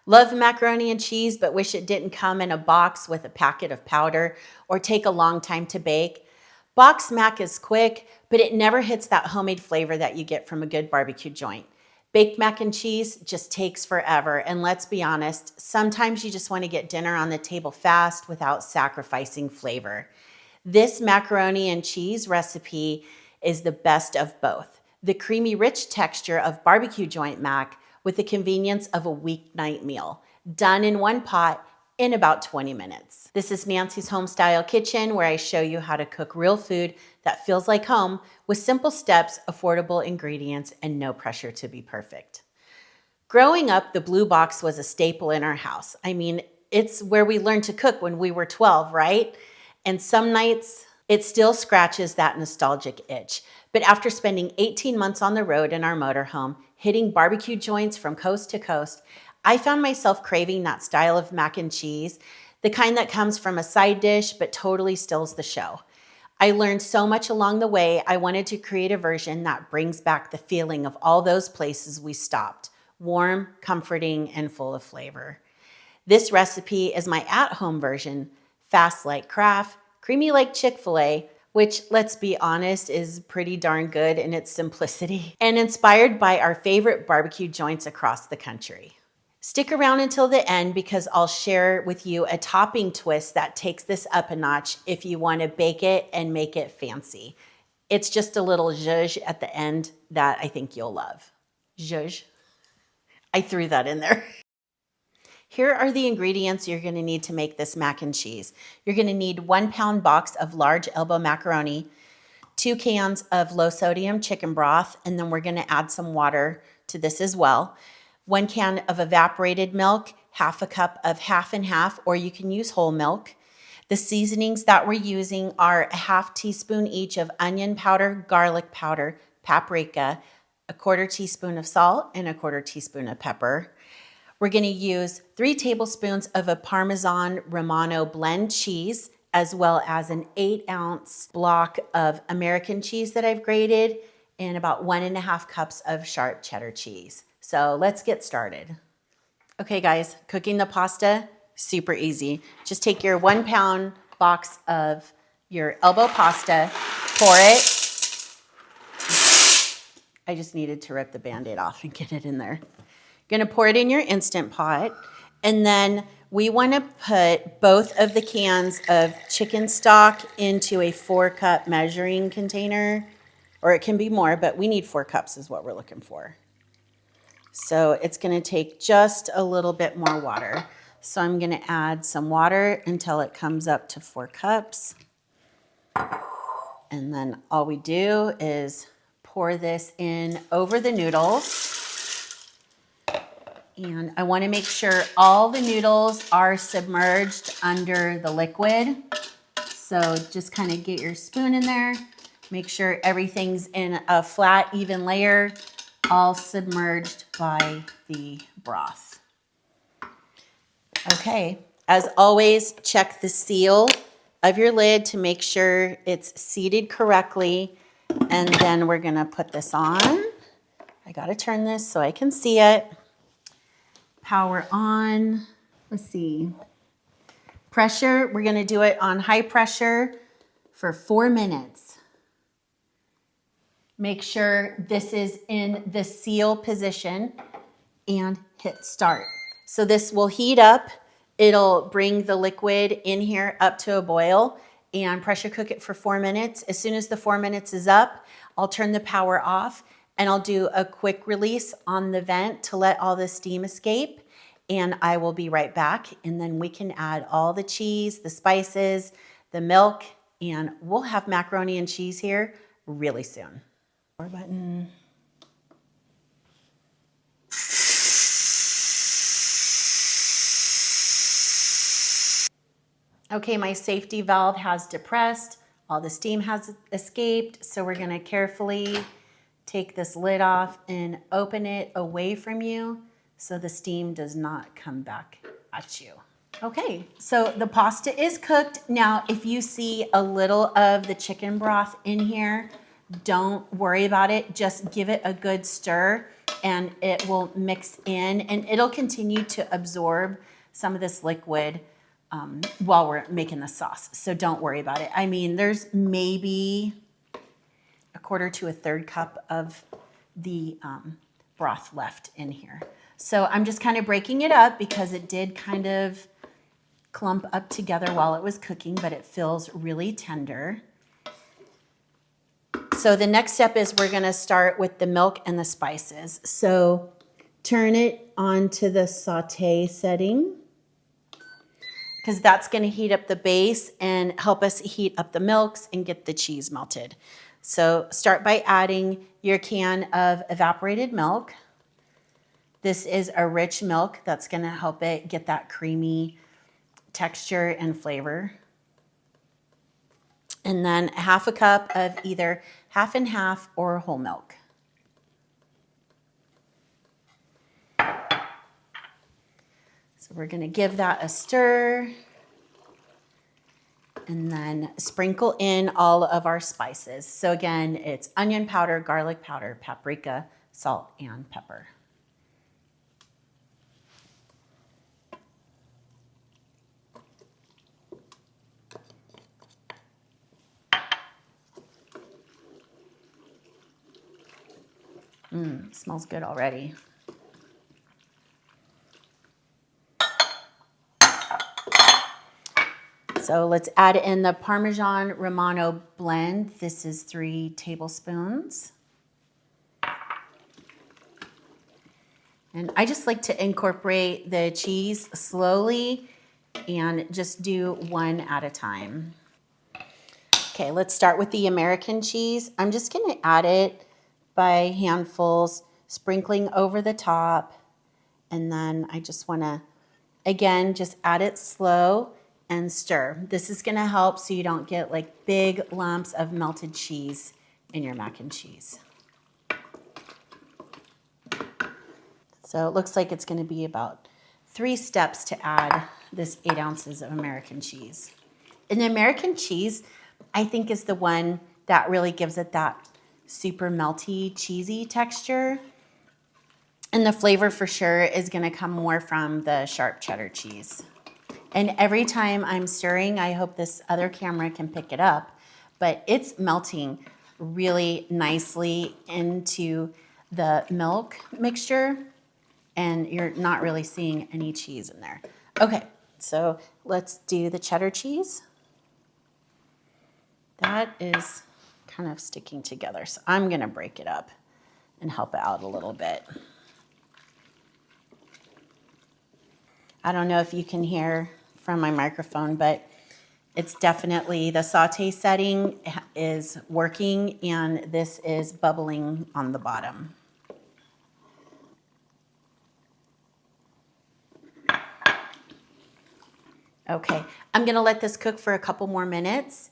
Love macaroni and cheese, but wish it didn't come in a box with a packet of powder or take a long time to bake? Box mac is quick, but it never hits that homemade flavor that you get from a good barbecue joint. Baked mac and cheese just takes forever, and let's be honest, sometimes you just want to get dinner on the table fast without sacrificing flavor. This macaroni and cheese recipe is the best of both. The creamy, rich texture of barbecue joint mac with the convenience of a weeknight meal, done in one pot in about 20 minutes. This is Nancy's Homestyle Kitchen, where I show you how to cook real food that feels like home with simple steps, affordable ingredients, and no pressure to be perfect. Growing up, the blue box was a staple in our house. I mean, it's where we learned to cook when we were 12, right? And some nights it still scratches that nostalgic itch. But after spending 18 months on the road in our motorhome, hitting barbecue joints from coast to coast, I found myself craving that style of mac and cheese, the kind that comes from a side dish but totally steals the show. I learned so much along the way, I wanted to create a version that brings back the feeling of all those places we stopped, warm, comforting, and full of flavor. This recipe is my at-home version, fast like Kraft, creamy like Chick-Fil-A, which, let's be honest, is pretty darn good in its simplicity, and inspired by our favorite barbecue joints across the country. Stick around until the end because I'll share with you a topping twist that takes this up a notch if you want to bake it and make it fancy. It's just a little zhuzh at the end that I think you'll love. Zhuzh. I threw that in there. Here are the ingredients you're going to need to make this mac and cheese. You're going to need 1 pound box of large elbow macaroni, 2 cans of low sodium chicken broth, and then we're going to add some water to this as well. 1 can of evaporated milk, half a cup of half and half, or you can use whole milk. The seasonings that we're using are a half teaspoon each of onion powder, garlic powder, paprika, a 1/4 teaspoon of salt, and a 1/4 teaspoon of pepper. We're going to use 3 tablespoons of a Parmesan Romano blend cheese, as well as an 8-ounce block of American cheese that I've grated, and about 1.5 cups of sharp cheddar cheese. So let's get started. Okay guys, cooking the pasta, super easy. Just take your 1 pound box of your elbow pasta, pour it. I just needed to rip the Band-Aid off and get it in there. You're gonna pour it in your Instant Pot, and then we wanna put both of the cans of chicken stock into a 4-cup measuring container, or it can be more, but we need 4 cups is what we're looking for. So it's going to take just a little bit more water. So I'm going to add some water until it comes up to 4 cups. And then all we do is pour this in over the noodles. And I want to make sure all the noodles are submerged under the liquid. So just kind of get your spoon in there. Make sure everything's in a flat, even layer, all submerged by the broth. Okay, as always, check the seal of your lid to make sure it's seated correctly. And then we're gonna put this on. I gotta turn this so I can see it. Power on, let's see. Pressure, we're gonna do it on high pressure for 4 minutes. Make sure this is in the seal position and hit start. So this will heat up. It'll bring the liquid in here up to a boil and pressure cook it for 4 minutes. As soon as the 4 minutes is up, I'll turn the power off and I'll do a quick release on the vent to let all the steam escape. And I will be right back. And then we can add all the cheese, the spices, the milk, and we'll have macaroni and cheese here really soon. Power button. Okay, my safety valve has depressed. All the steam has escaped. So we're gonna carefully take this lid off and open it away from you so the steam does not come back at you. Okay, so the pasta is cooked. Now, if you see a little of the chicken broth in here, don't worry about it. Just give it a good stir and it will mix in, and it'll continue to absorb some of this liquid while we're making the sauce. So don't worry about it. I mean, there's maybe a quarter to a third cup of the broth left in here. So I'm just kind of breaking it up because it did kind of clump up together while it was cooking, but it feels really tender. So the next step is we're gonna start with the milk and the spices. So turn it onto the saute setting, because that's gonna heat up the base and help us heat up the milks and get the cheese melted. So start by adding your can of evaporated milk. This is a rich milk that's gonna help it get that creamy texture and flavor. And then half a cup of either half and half or whole milk. So we're gonna give that a stir and then sprinkle in all of our spices. So again, it's onion powder, garlic powder, paprika, salt, and pepper. Smells good already. So let's add in the Parmesan Romano blend. This is 3 tablespoons. And I just like to incorporate the cheese slowly and just do one at a time. Okay, let's start with the American cheese. I'm just gonna add it by handfuls, sprinkling over the top. And then I just wanna, again, just add it slow and stir. This is gonna help so you don't get like big lumps of melted cheese in your mac and cheese. So it looks like it's gonna be about 3 steps to add this 8 ounces of American cheese. And the American cheese, I think, is the one that really gives it that super melty, cheesy texture. And the flavor for sure is gonna come more from the sharp cheddar cheese. And every time I'm stirring, I hope this other camera can pick it up, but it's melting really nicely into the milk mixture, and you're not really seeing any cheese in there. Okay, so let's do the cheddar cheese. That is kind of sticking together, so I'm gonna break it up and help it out a little bit. I don't know if you can hear from my microphone, but it's definitely, the saute setting is working and this is bubbling on the bottom. Okay, I'm gonna let this cook for a couple more minutes,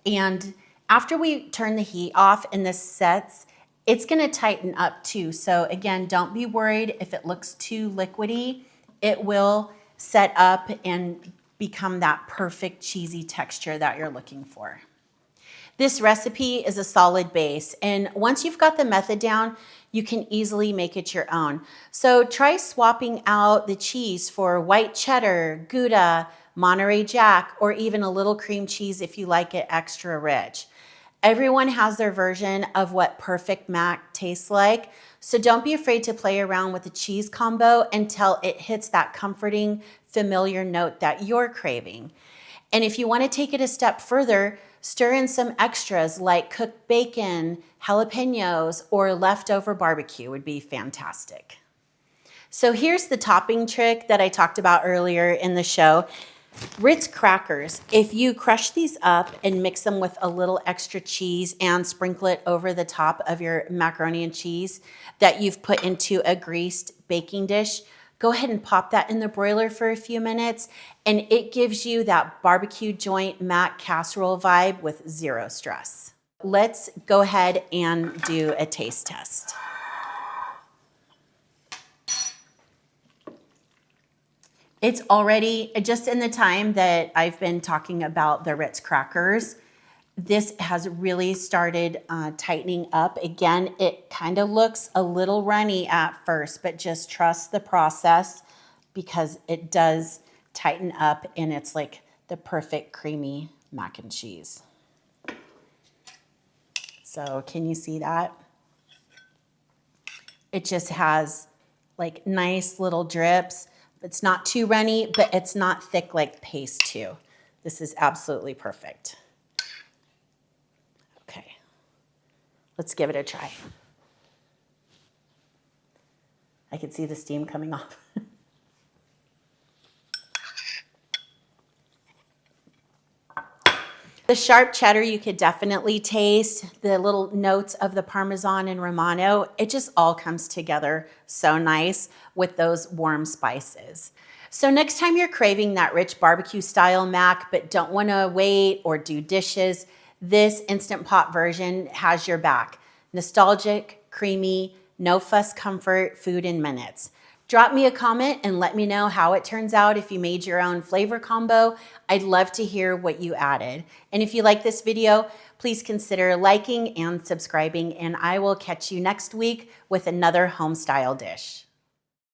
and after we turn the heat off and this sets, it's gonna tighten up too. So again, don't be worried if it looks too liquidy. It will set up and become that perfect cheesy texture that you're looking for. This recipe is a solid base, and once you've got the method down, you can easily make it your own. So try swapping out the cheese for white cheddar, Gouda, Monterey Jack, or even a little cream cheese if you like it extra rich. Everyone has their version of what perfect mac tastes like, so don't be afraid to play around with the cheese combo until it hits that comforting, familiar note that you're craving. And if you want to take it a step further, stir in some extras like cooked bacon, jalapenos, or leftover barbecue would be fantastic. So here's the topping trick that I talked about earlier in the show. Ritz crackers, if you crush these up and mix them with a little extra cheese and sprinkle it over the top of your macaroni and cheese that you've put into a greased baking dish, go ahead and pop that in the broiler for a few minutes, and it gives you that barbecue joint mac casserole vibe with zero stress. Let's go ahead and do a taste test. It's already, just in the time that I've been talking about the Ritz crackers, this has really started tightening up. Again, it kind of looks a little runny at first, but just trust the process because it does tighten up and it's like the perfect creamy mac and cheese. So can you see that? It just has like nice little drips. It's not too runny, but it's not thick like paste too. This is absolutely perfect. Okay, let's give it a try. I can see the steam coming off. The sharp cheddar you could definitely taste, the little notes of the Parmesan and Romano. It just all comes together so nice with those warm spices. So next time you're craving that rich barbecue style mac but don't want to wait or do dishes, this Instant Pot version has your back. Nostalgic, creamy, no fuss comfort, food in minutes. Drop me a comment and let me know how it turns out if you made your own flavor combo. I'd love to hear what you added. And if you like this video, please consider liking and subscribing, and I will catch you next week with another home style dish.